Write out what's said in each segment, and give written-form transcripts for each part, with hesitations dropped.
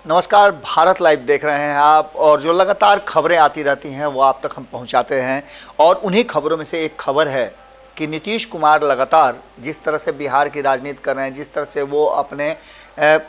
नमस्कार, भारत लाइव देख रहे हैं आप। और जो लगातार खबरें आती रहती हैं वो आप तक हम पहुंचाते हैं। और उन्हीं खबरों में से एक खबर है कि नीतीश कुमार लगातार जिस तरह से बिहार की राजनीति कर रहे हैं, जिस तरह से वो अपने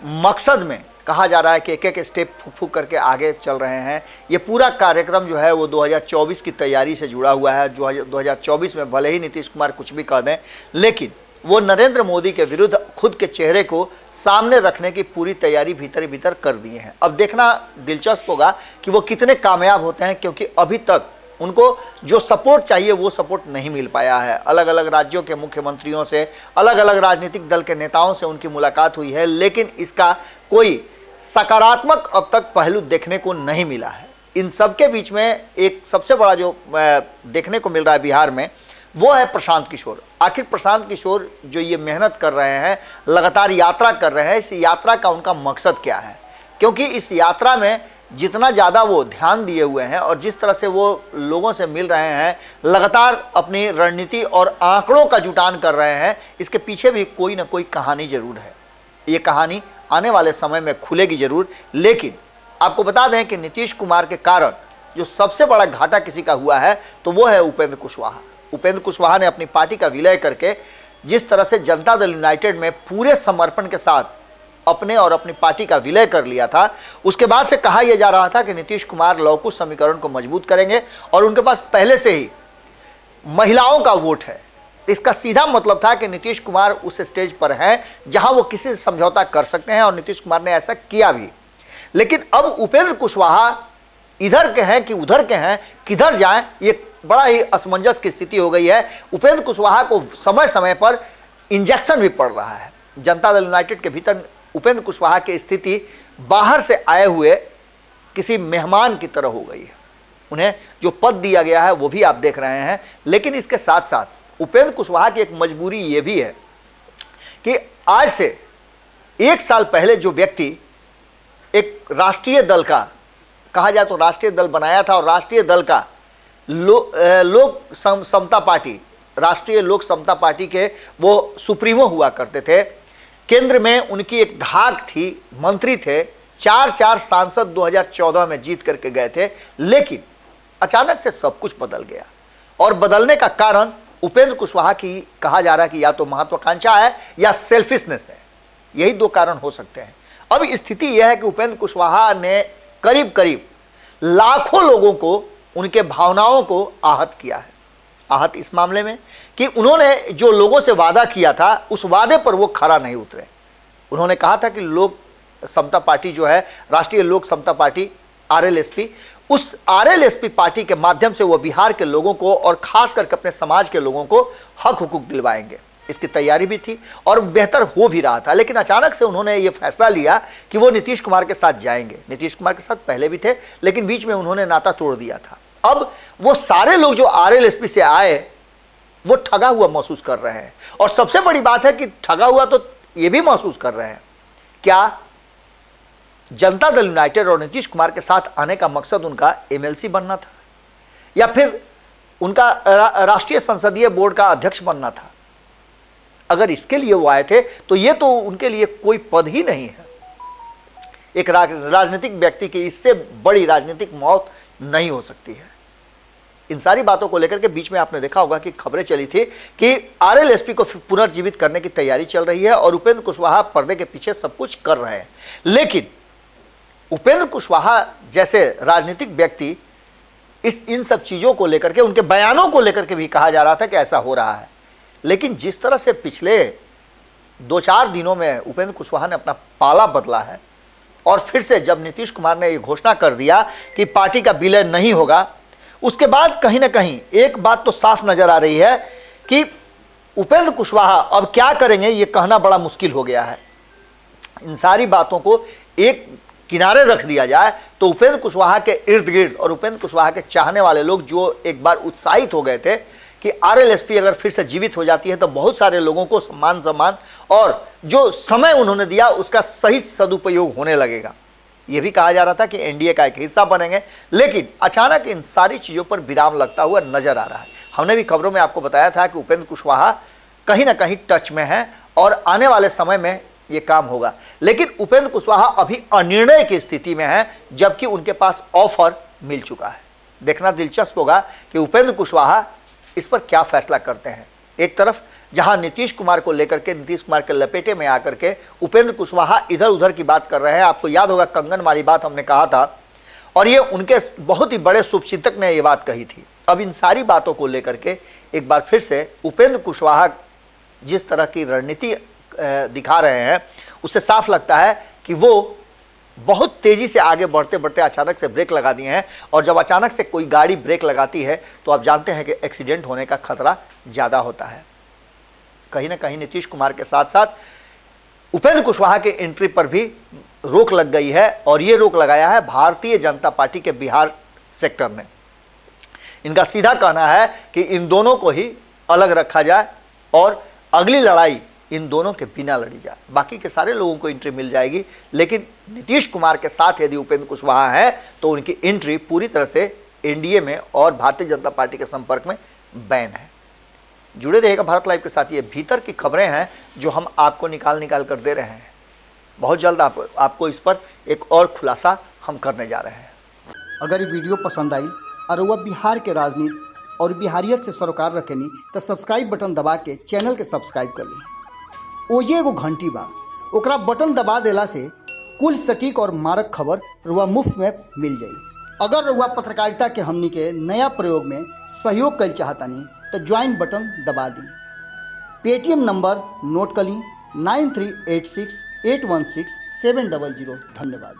मकसद में कहा जा रहा है कि एक एक स्टेप फूक फूक करके आगे चल रहे हैं, ये पूरा कार्यक्रम जो है वो 2024 की तैयारी से जुड़ा हुआ है। जो 2024 में भले ही नीतीश कुमार कुछ भी कह दें, लेकिन वो नरेंद्र मोदी के विरुद्ध खुद के चेहरे को सामने रखने की पूरी तैयारी भीतर ही भीतर कर दिए हैं। अब देखना दिलचस्प होगा कि वो कितने कामयाब होते हैं, क्योंकि अभी तक उनको जो सपोर्ट चाहिए वो सपोर्ट नहीं मिल पाया है। अलग अलग राज्यों के मुख्यमंत्रियों से, अलग अलग राजनीतिक दल के नेताओं से उनकी मुलाकात हुई है, लेकिन इसका कोई सकारात्मक अब तक पहलू देखने को नहीं मिला है। इन सब के बीच में एक सबसे बड़ा जो देखने को मिल रहा है बिहार में, वो है प्रशांत किशोर। आखिर प्रशांत किशोर जो ये मेहनत कर रहे हैं, लगातार यात्रा कर रहे हैं, इस यात्रा का उनका मकसद क्या है? क्योंकि इस यात्रा में जितना ज़्यादा वो ध्यान दिए हुए हैं और जिस तरह से वो लोगों से मिल रहे हैं, लगातार अपनी रणनीति और आंकड़ों का जुटान कर रहे हैं, इसके पीछे भी कोई ना कोई कहानी जरूर है। ये कहानी आने वाले समय में खुलेगी जरूर। लेकिन आपको बता दें कि नीतीश कुमार के कारण जो सबसे बड़ा घाटा किसी का हुआ है तो वो है उपेंद्र कुशवाहा। उपेंद्र कुशवाहा ने अपनी पार्टी का विलय करके जिस तरह से जनता दल यूनाइटेड में पूरे समर्पण के साथ अपने और अपनी पार्टी का विलय कर लिया था, उसके बाद से कहा यह जा रहा था कि नीतीश कुमार लव कुश समीकरण को मजबूत करेंगे और उनके पास पहले से ही महिलाओं का वोट है। इसका सीधा मतलब था कि नीतीश कुमार उस स्टेज पर हैं जहां वो किसी से समझौता कर सकते हैं, और नीतीश कुमार ने ऐसा किया भी। लेकिन अब उपेंद्र कुशवाहा इधर के हैं कि उधर के हैं, किधर जाएं, ये बड़ा ही असमंजस की स्थिति हो गई है। उपेंद्र कुशवाहा को समय समय पर इंजेक्शन भी पड़ रहा है। जनता दल यूनाइटेड के भीतर उपेंद्र कुशवाहा की स्थिति बाहर से आए हुए किसी मेहमान की तरह हो गई है। उन्हें जो पद दिया गया है वो भी आप देख रहे हैं। लेकिन इसके साथ साथ उपेंद्र कुशवाहा की एक मजबूरी ये भी है कि आज से एक साल पहले जो व्यक्ति एक राष्ट्रीय दल का, कहा जाए तो राष्ट्रीय दल बनाया था, और राष्ट्रीय दल का लोक समता पार्टी, राष्ट्रीय लोक समता पार्टी के वो सुप्रीमो हुआ करते थे। केंद्र में उनकी एक धाक थी, मंत्री थे, 4 सांसद 2014 में जीत करके गए थे। लेकिन अचानक से सब कुछ बदल गया, और बदलने का कारण उपेंद्र कुशवाहा की कहा जा रहा है कि या तो महत्वाकांक्षा है या सेल्फिशनेस है। यही दो कारण हो सकते हैं। अब स्थिति यह है कि उपेंद्र कुशवाहा ने करीब करीब लाखों लोगों को, उनके भावनाओं को आहत किया है। आहत इस मामले में कि उन्होंने जो लोगों से वादा किया था उस वादे पर वो खरा नहीं उतरे। उन्होंने कहा था कि लोक समता पार्टी जो है, राष्ट्रीय लोक समता पार्टी आरएलएसपी, उस आरएलएसपी पार्टी के माध्यम से वो बिहार के लोगों को और खास करके अपने समाज के लोगों को हक हुकूक दिलवाएंगे। इसकी तैयारी भी थी और बेहतर हो भी रहा था। लेकिन अचानक से उन्होंने ये फैसला लिया कि वो नीतीश कुमार के साथ जाएंगे। नीतीश कुमार के साथ पहले भी थे, लेकिन बीच में उन्होंने नाता तोड़ दिया था। अब वो सारे लोग जो आरएलएसपी से आए वो ठगा हुआ महसूस कर रहे हैं। और सबसे बड़ी बात है कि ठगा हुआ तो ये भी महसूस कर रहे हैं, क्या जनता दल यूनाइटेड और नीतीश कुमार के साथ आने का मकसद उनका एमएलसी बनना था, या फिर उनका राष्ट्रीय संसदीय बोर्ड का अध्यक्ष बनना था? अगर इसके लिए वो आए थे तो ये तो उनके लिए कोई पद ही नहीं है। एक राजनीतिक व्यक्ति की इससे बड़ी राजनीतिक मौत नहीं हो सकती है। इन सारी बातों को लेकर के बीच में आपने देखा होगा कि खबरें चली थी कि आरएलएसपी को पुनर्जीवित करने की तैयारी चल रही है और उपेंद्र कुशवाहा पर्दे के पीछे सब कुछ कर रहे हैं। लेकिन उपेंद्र कुशवाहा जैसे राजनीतिक व्यक्ति इन सब चीज़ों को लेकर के, उनके बयानों को लेकर के भी कहा जा रहा था कि ऐसा हो रहा है। लेकिन जिस तरह से पिछले 2-4 दिनों में उपेंद्र कुशवाहा ने अपना पाला बदला है, और फिर से जब नीतीश कुमार ने ये घोषणा कर दिया कि पार्टी का विलय नहीं होगा, उसके बाद कहीं ना कहीं एक बात तो साफ नजर आ रही है कि उपेंद्र कुशवाहा अब क्या करेंगे ये कहना बड़ा मुश्किल हो गया है। इन सारी बातों को एक किनारे रख दिया जाए तो उपेंद्र कुशवाहा के इर्द गिर्द और उपेंद्र कुशवाहा के चाहने वाले लोग जो एक बार उत्साहित हो गए थे कि आरएलएसपी अगर फिर से जीवित हो जाती है तो बहुत सारे लोगों को सम्मान और जो समय उन्होंने दिया उसका सही सदुपयोग होने लगेगा। ये भी कहा जा रहा था कि एनडीए का एक हिस्सा बनेंगे। लेकिन अचानक इन सारी चीज़ों पर विराम लगता हुआ नजर आ रहा है। हमने भी खबरों में आपको बताया था कि उपेंद्र कुशवाहा कहीं ना कहीं टच में है और आने वाले समय में ये काम होगा। लेकिन उपेंद्र कुशवाहा अभी अनिर्णय की स्थिति में है, जबकि उनके पास ऑफर मिल चुका है। देखना दिलचस्प होगा कि उपेंद्र कुशवाहा इस पर क्या फैसला करते हैं। एक तरफ जहां नीतीश कुमार को लेकर के, नीतीश कुमार के लपेटे में आकर के उपेंद्र कुशवाहा इधर उधर की बात कर रहे हैं। आपको याद होगा कंगन वाली बात हमने कहा था, और ये उनके बहुत ही बड़े शुभचिंतक ने ये बात कही थी। अब इन सारी बातों को लेकर के एक बार फिर से उपेंद्र कुशवाहा जिस तरह की रणनीति दिखा रहे हैं, उससे साफ लगता है कि वो बहुत तेज़ी से आगे बढ़ते बढ़ते अचानक से ब्रेक लगा दिए हैं। और जब अचानक से कोई गाड़ी ब्रेक लगाती है तो आप जानते हैं कि एक्सीडेंट होने का खतरा ज़्यादा होता है। कहीं ना कहीं नीतीश कुमार के साथ साथ उपेंद्र कुशवाहा के एंट्री पर भी रोक लग गई है, और ये रोक लगाया है भारतीय जनता पार्टी के बिहार सेक्टर ने। इनका सीधा कहना है कि इन दोनों को ही अलग रखा जाए और अगली लड़ाई इन दोनों के बिना लड़ी जाए। बाकी के सारे लोगों को एंट्री मिल जाएगी, लेकिन नीतीश कुमार के साथ यदि उपेंद्र कुशवाहा है तो उनकी एंट्री पूरी तरह से एनडीए में और भारतीय जनता पार्टी के संपर्क में बैन है। जुड़े रहिएगा भारत लाइव के साथ। ये भीतर की खबरें हैं जो हम आपको निकाल कर दे रहे हैं। बहुत जल्द आपको इस पर एक और खुलासा हम करने जा रहे हैं। अगर ये वीडियो पसंद आई और वह बिहार के राजनीति और बिहारियत से सरोकार रखेनी तो सब्सक्राइब बटन दबा के चैनल के सब्सक्राइब कर ली। ओजे एगो घंटी बा, ओकरा बटन दबा देला से कुल सटीक और मारक खबर रुआ मुफ्त में मिल जाई। अगर रुआ पत्रकारिता के हमनी के नया प्रयोग में सहयोग कर चाहतानी तो ज्वाइन बटन दबा दी। पेटीएम नंबर नोट कर ली 9386816700। धन्यवाद।